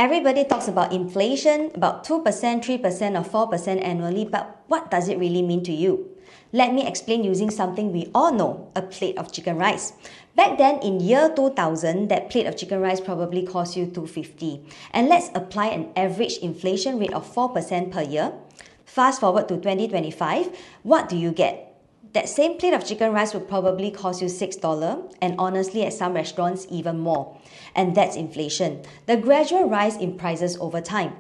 Everybody talks about inflation, about 2%, 3% or 4% annually, but what does it really mean to you? Let me explain using something we all know, a plate of chicken rice. Back then, in year 2000, that plate of chicken rice probably cost you $2.50. And let's apply an average inflation rate of 4% per year. Fast forward to 2025, what do you get? That same plate of chicken rice would probably cost you $6, and honestly at some restaurants even more. And that's inflation, the gradual rise in prices over time.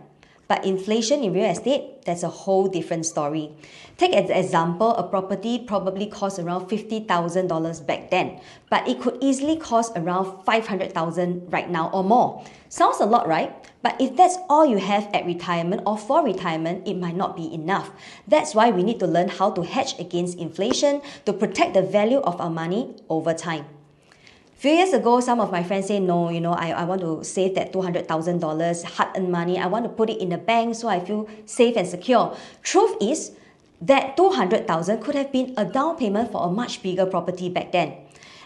But inflation in real estate, that's a whole different story. Take as an example, a property probably cost around $50,000 back then, but it could easily cost around $500,000 right now or more. Sounds a lot, right? But if that's all you have at retirement or for retirement, it might not be enough. That's why we need to learn how to hedge against inflation to protect the value of our money over time. Few years ago, some of my friends say, no, I want to save that $200,000 hard-earned money. I want to put it in the bank so I feel safe and secure. Truth is that $200,000 could have been a down payment for a much bigger property back then.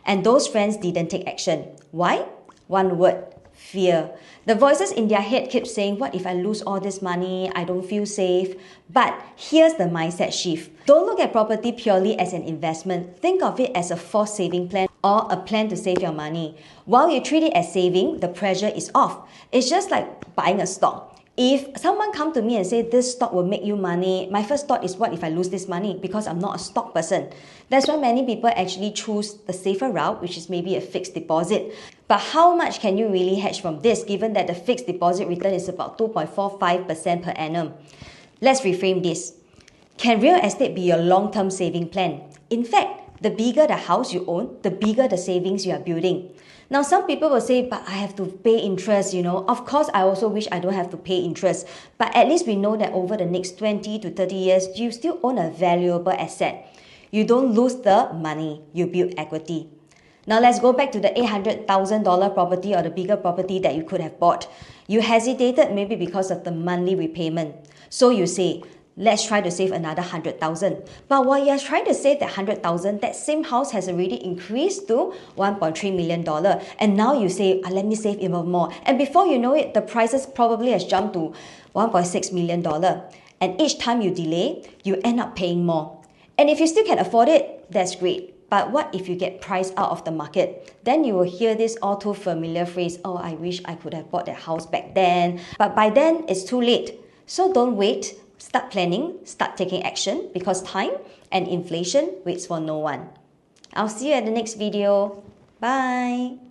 And those friends didn't take action. Why? One word: fear. The voices in their head keep saying, what if I lose all this money? I don't feel safe. But here's the mindset shift. Don't look at property purely as an investment. Think of it as a forced saving plan or a plan to save your money. While you treat it as saving, the pressure is off. It's just like buying a stock. If someone come to me and say this stock will make you money, my first thought is, what if I lose this money? Because I'm not a stock person. That's why many people actually choose the safer route, which is maybe a fixed deposit. But how much can you really hedge from this, given that the fixed deposit return is about 2.45% per annum? Let's reframe this. Can real estate be your long-term saving plan? In fact, the bigger the house you own, the bigger the savings you are building. Now, some people will say, but I have to pay interest, Of course, I also wish I don't have to pay interest. But at least we know that over the next 20 to 30 years, you still own a valuable asset. You don't lose the money, you build equity. Now, let's go back to the $800,000 property or the bigger property that you could have bought. You hesitated maybe because of the monthly repayment. So you say, let's try to save another $100,000. But while you're trying to save that $100,000, that same house has already increased to $1.3 million. And now you say, let me save even more. And before you know it, the prices probably has jumped to $1.6 million. And each time you delay, you end up paying more. And if you still can afford it, that's great. But what if you get priced out of the market? Then you will hear this all too familiar phrase, oh, I wish I could have bought that house back then. But by then, it's too late. So don't wait. Start planning, start taking action, because time and inflation waits for no one. I'll see you at the next video. Bye!